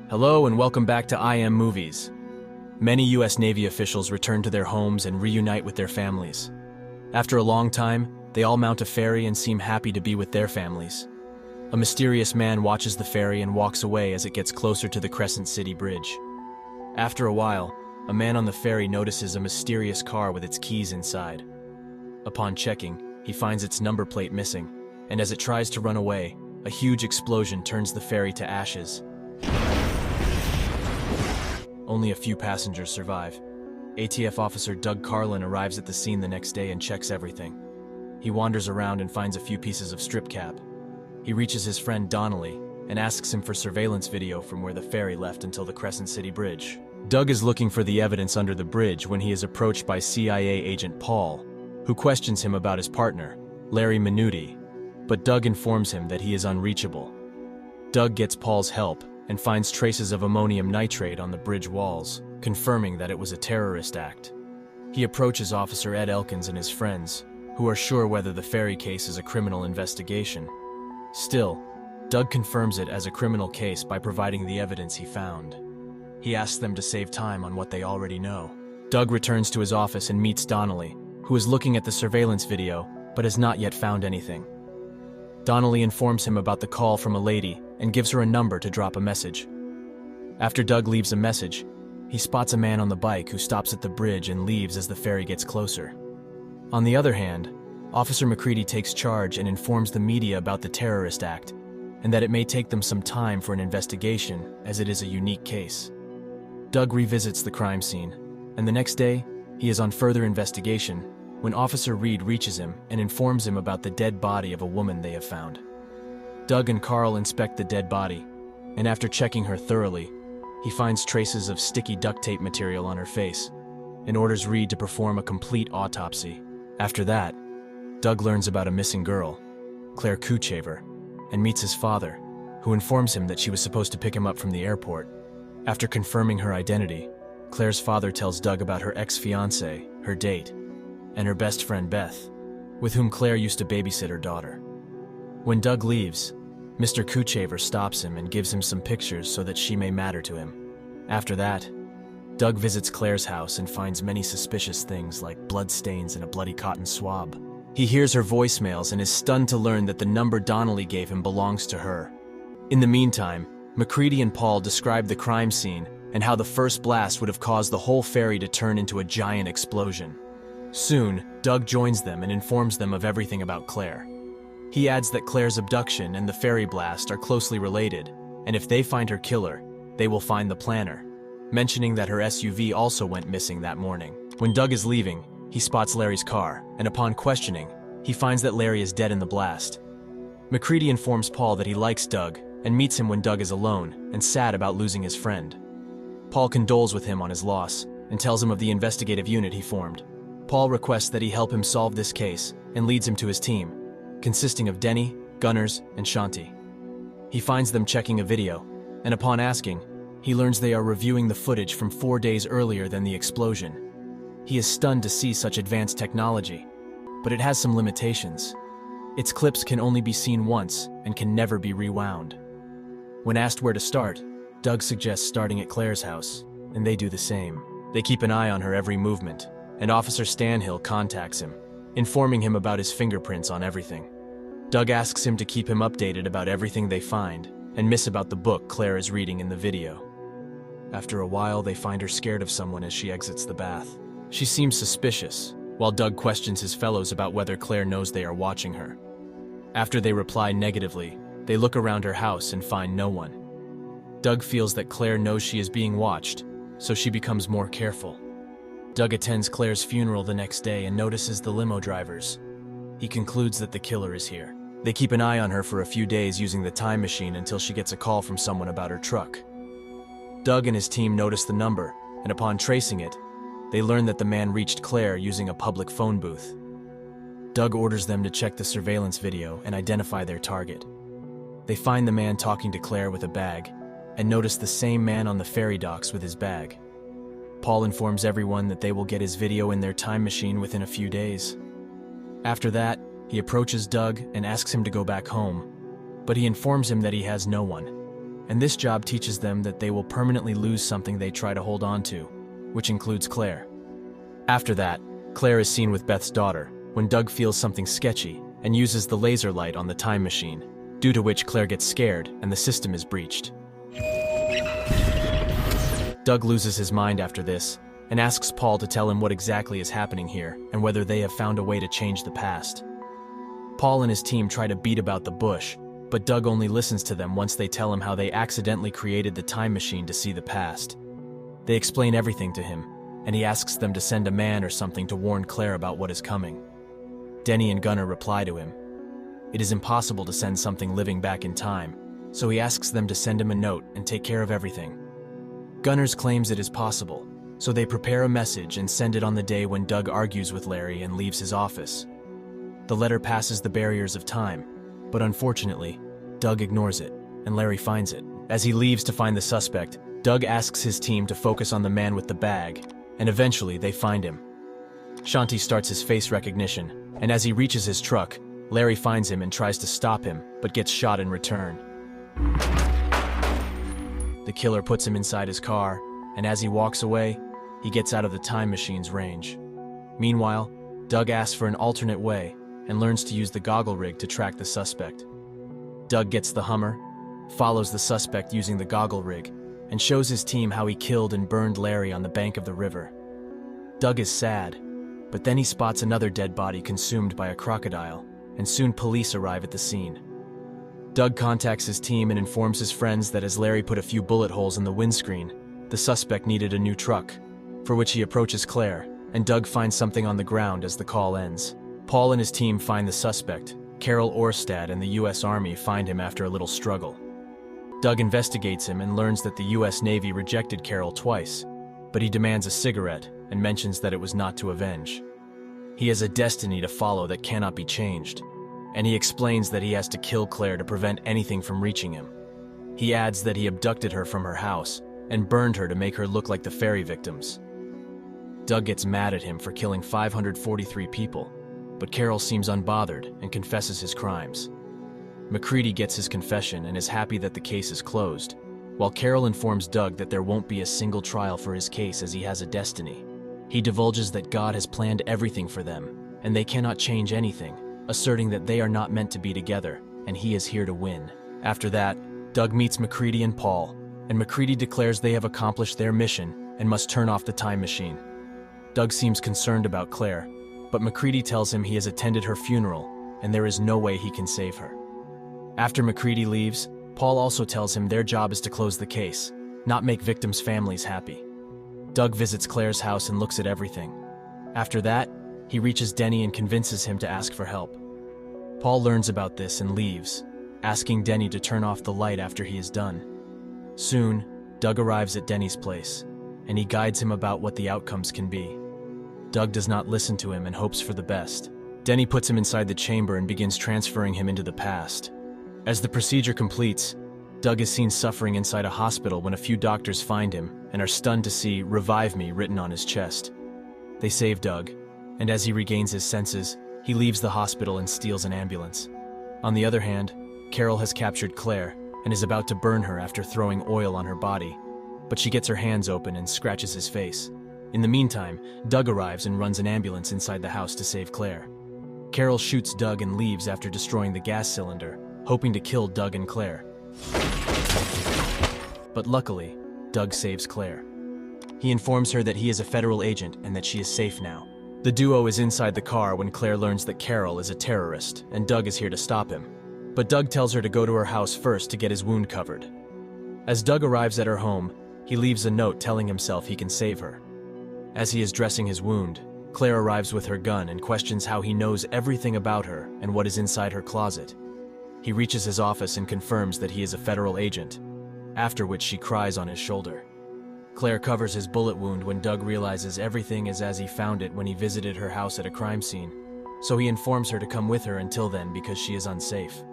Hello and welcome back to IM Movies. Many U.S. Navy officials return to their homes and reunite with their families. After a long time, they all mount a ferry and seem happy to be with their families. A mysterious man watches the ferry and walks away as it gets closer to the Crescent City Bridge. After a while, a man on the ferry notices a mysterious car with its keys inside. Upon checking, he finds its number plate missing, and as it tries to run away, a huge explosion turns the ferry to ashes. Only a few passengers survive. ATF officer Doug Carlin arrives at the scene the next day and checks everything. He wanders around and finds a few pieces of strip cap. He reaches his friend Donnelly and asks him for surveillance video from where the ferry left until the Crescent City Bridge. Doug is looking for the evidence under the bridge when he is approached by CIA agent Paul, who questions him about his partner, Larry Minuti, but Doug informs him that he is unreachable. Doug gets Paul's help and finds traces of ammonium nitrate on the bridge walls, confirming that it was a terrorist act. He approaches Officer Ed Elkins and his friends, who are sure whether the ferry case is a criminal investigation. Still, Doug confirms it as a criminal case by providing the evidence he found. He asks them to save time on what they already know. Doug returns to his office and meets Donnelly, who is looking at the surveillance video but has not yet found anything. Donnelly informs him about the call from a lady and gives her a number to drop a message. After Doug leaves a message, he spots a man on the bike who stops at the bridge and leaves as the ferry gets closer. On the other hand, Officer McCready takes charge and informs the media about the terrorist act and that it may take them some time for an investigation as it is a unique case. Doug revisits the crime scene, and the next day, he is on further investigation when Officer Reed reaches him and informs him about the dead body of a woman they have found. Doug and Carl inspect the dead body, and after checking her thoroughly, he finds traces of sticky duct tape material on her face and orders Reed to perform a complete autopsy. After that, Doug learns about a missing girl, Claire Kuchaver, and meets his father, who informs him that she was supposed to pick him up from the airport. After confirming her identity, Claire's father tells Doug about her ex-fiancé, her date, and her best friend Beth, with whom Claire used to babysit her daughter. When Doug leaves, Mr. Kuchaver stops him and gives him some pictures so that she may matter to him. After that, Doug visits Claire's house and finds many suspicious things like blood stains and a bloody cotton swab. He hears her voicemails and is stunned to learn that the number Donnelly gave him belongs to her. In the meantime, McCready and Paul describe the crime scene and how the first blast would have caused the whole ferry to turn into a giant explosion. Soon, Doug joins them and informs them of everything about Claire. He adds that Claire's abduction and the ferry blast are closely related, and if they find her killer, they will find the planner, mentioning that her SUV also went missing that morning. When Doug is leaving, he spots Larry's car, and upon questioning, he finds that Larry is dead in the blast. McCready informs Paul that he likes Doug and meets him when Doug is alone and sad about losing his friend. Paul condoles with him on his loss and tells him of the investigative unit he formed. Paul requests that he help him solve this case and leads him to his team, consisting of Denny, Gunners, and Shanti. He finds them checking a video, and upon asking, he learns they are reviewing the footage from 4 days earlier than the explosion. He is stunned to see such advanced technology, but it has some limitations. Its clips can only be seen once and can never be rewound. When asked where to start, Doug suggests starting at Claire's house, and they do the same. They keep an eye on her every movement, and Officer Stanhill contacts him, informing him about his fingerprints on everything. Doug asks him to keep him updated about everything they find, and miss about the book Claire is reading in the video. After a while, they find her scared of someone as she exits the bath. She seems suspicious, while Doug questions his fellows about whether Claire knows they are watching her. After they reply negatively, they look around her house and find no one. Doug feels that Claire knows she is being watched, so she becomes more careful. Doug attends Claire's funeral the next day and notices the limo drivers. He concludes that the killer is here. They keep an eye on her for a few days using the time machine until she gets a call from someone about her truck. Doug and his team notice the number, and upon tracing it, they learn that the man reached Claire using a public phone booth. Doug orders them to check the surveillance video and identify their target. They find the man talking to Claire with a bag, and notice the same man on the ferry docks with his bag. Paul informs everyone that they will get his video in their time machine within a few days. After that, he approaches Doug and asks him to go back home, but he informs him that he has no one, and this job teaches them that they will permanently lose something they try to hold on to, which includes Claire. After that, Claire is seen with Beth's daughter, when Doug feels something sketchy and uses the laser light on the time machine, due to which Claire gets scared and the system is breached. Doug loses his mind after this and asks Paul to tell him what exactly is happening here and whether they have found a way to change the past. Paul and his team try to beat about the bush, but Doug only listens to them once they tell him how they accidentally created the time machine to see the past. They explain everything to him, and he asks them to send a man or something to warn Claire about what is coming. Denny and Gunnar reply to him. It is impossible to send something living back in time, so he asks them to send him a note and take care of everything. Gunnars claims it is possible, so they prepare a message and send it on the day when Doug argues with Larry and leaves his office. The letter passes the barriers of time, but unfortunately, Doug ignores it, and Larry finds it. As he leaves to find the suspect, Doug asks his team to focus on the man with the bag, and eventually they find him. Shanti starts his face recognition, and as he reaches his truck, Larry finds him and tries to stop him, but gets shot in return. The killer puts him inside his car, and as he walks away, he gets out of the time machine's range. Meanwhile, Doug asks for an alternate way and learns to use the goggle rig to track the suspect. Doug gets the Hummer, follows the suspect using the goggle rig, and shows his team how he killed and burned Larry on the bank of the river. Doug is sad, but then he spots another dead body consumed by a crocodile, and soon police arrive at the scene. Doug contacts his team and informs his friends that as Larry put a few bullet holes in the windscreen, the suspect needed a new truck, for which he approaches Claire, and Doug finds something on the ground as the call ends. Paul and his team find the suspect. Carol Orstad and the U.S. Army find him after a little struggle. Doug investigates him and learns that the U.S. Navy rejected Carol twice, but he demands a cigarette and mentions that it was not to avenge. He has a destiny to follow that cannot be changed, and he explains that he has to kill Claire to prevent anything from reaching him. He adds that he abducted her from her house and burned her to make her look like the Ferry victims. Doug gets mad at him for killing 543 people, but Carol seems unbothered and confesses his crimes. McCready gets his confession and is happy that the case is closed, while Carol informs Doug that there won't be a single trial for his case as he has a destiny. He divulges that God has planned everything for them, and they cannot change anything, asserting that they are not meant to be together, and he is here to win. After that, Doug meets McCready and Paul, and McCready declares they have accomplished their mission and must turn off the time machine. Doug seems concerned about Claire, but McCready tells him he has attended her funeral, and there is no way he can save her. After McCready leaves, Paul also tells him their job is to close the case, not make victims' families happy. Doug visits Claire's house and looks at everything. After that, he reaches Denny and convinces him to ask for help. Paul learns about this and leaves, asking Denny to turn off the light after he is done. Soon, Doug arrives at Denny's place, and he guides him about what the outcomes can be. Doug does not listen to him and hopes for the best. Denny puts him inside the chamber and begins transferring him into the past. As the procedure completes, Doug is seen suffering inside a hospital when a few doctors find him and are stunned to see "Revive Me" written on his chest. They save Doug, and as he regains his senses, he leaves the hospital and steals an ambulance. On the other hand, Carol has captured Claire and is about to burn her after throwing oil on her body, but she gets her hands open and scratches his face. In the meantime, Doug arrives and runs an ambulance inside the house to save Claire. Carol shoots Doug and leaves after destroying the gas cylinder, hoping to kill Doug and Claire. But luckily, Doug saves Claire. He informs her that he is a federal agent and that she is safe now. The duo is inside the car when Claire learns that Carol is a terrorist and Doug is here to stop him. But Doug tells her to go to her house first to get his wound covered. As Doug arrives at her home, he leaves a note telling himself he can save her. As he is dressing his wound, Claire arrives with her gun and questions how he knows everything about her and what is inside her closet. He reaches his office and confirms that he is a federal agent, after which she cries on his shoulder. Claire covers his bullet wound when Doug realizes everything is as he found it when he visited her house at a crime scene, so he informs her to come with her until then because she is unsafe.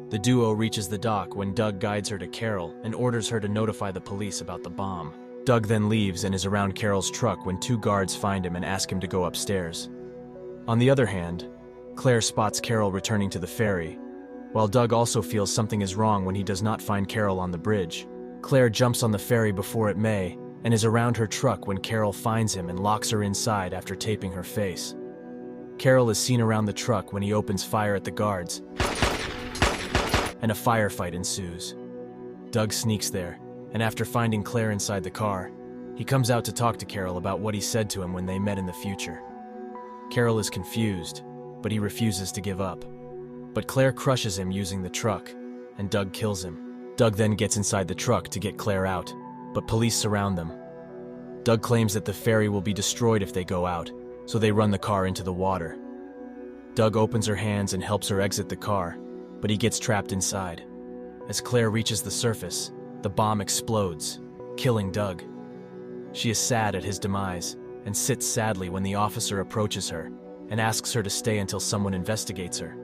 The duo reaches the dock when Doug guides her to Carol and orders her to notify the police about the bomb. Doug then leaves and is around Carol's truck when two guards find him and ask him to go upstairs. On the other hand, Claire spots Carol returning to the ferry, while Doug also feels something is wrong when he does not find Carol on the bridge. Claire jumps on the ferry before it may, and is around her truck when Carol finds him and locks her inside after taping her face. Carol is seen around the truck when he opens fire at the guards, and a firefight ensues. Doug sneaks there, and after finding Claire inside the car, he comes out to talk to Carol about what he said to him when they met in the future. Carol is confused, but he refuses to give up. But Claire crushes him using the truck, and Doug kills him. Doug then gets inside the truck to get Claire out, but police surround them. Doug claims that the ferry will be destroyed if they go out, so they run the car into the water. Doug opens her hands and helps her exit the car, but he gets trapped inside. As Claire reaches the surface, the bomb explodes, killing Doug. She is sad at his demise and sits sadly when the officer approaches her and asks her to stay until someone investigates her.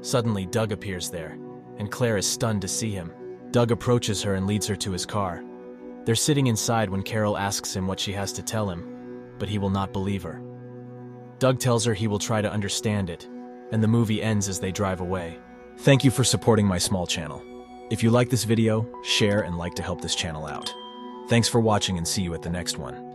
Suddenly, Doug appears there, and Claire is stunned to see him. Doug approaches her and leads her to his car. They're sitting inside when Carol asks him what she has to tell him, but he will not believe her. Doug tells her he will try to understand it, and the movie ends as they drive away. Thank you for supporting my small channel. If you like this video, share and like to help this channel out. Thanks for watching and see you at the next one.